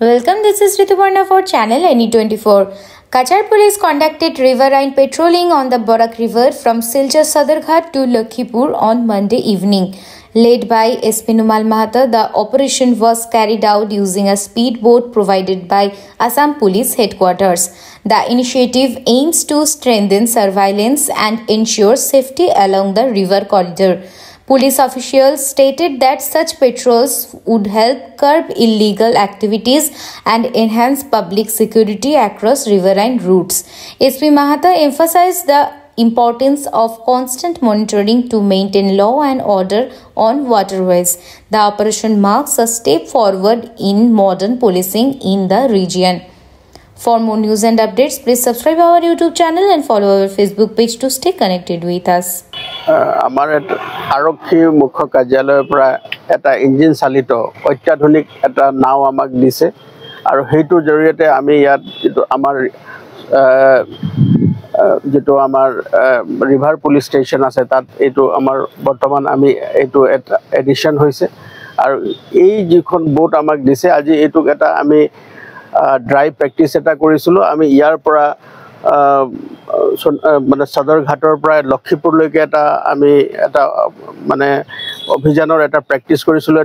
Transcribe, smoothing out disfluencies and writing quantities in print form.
Welcome, this is Rituparna for channel NE24. Kachar police conducted riverine patrolling on the Barak River from Silchar Sadarghat to Lakhipur on Monday evening. Led by SP Numal Mahata, the operation was carried out using a speedboat provided by Assam Police Headquarters. The initiative aims to strengthen surveillance and ensure safety along the river corridor. Police officials stated that such patrols would help curb illegal activities and enhance public security across riverine routes. SP Mahata emphasized the importance of constant monitoring to maintain law and order on waterways. The operation marks a step forward in modern policing in the region. For more news and updates, please subscribe our YouTube channel and follow our Facebook page to stay connected with us. আমাৰ আৰক্ষী মুখ্য কাৰ্যালয়ৰ পৰা এটা engine চালিত অত্যাধুনিক এটা নাও আমাক দিছে আৰু হেইটোৰ জৰিয়তে আমি ইয়াত যেটো আমাৰ ৰিভাৰ পুলিচ ষ্টেচন আছে তাত এইটো আমাৰ বৰ্তমান আমি এইটো এটা এডিশন হৈছে আৰু এই যিখন বোট আমাক দিছে আজি এইটোক এটা আমি ড্ৰাইভ প্ৰেক্টিছ এটা কৰিছিলো আমি ইয়াৰ পৰা মানে সদৰঘাটৰ পৰা লক্ষীপুৰলৈকে এটা আমি এটা মানে অভিযানৰ এটা প্ৰেক্টিছ কৰিছিলো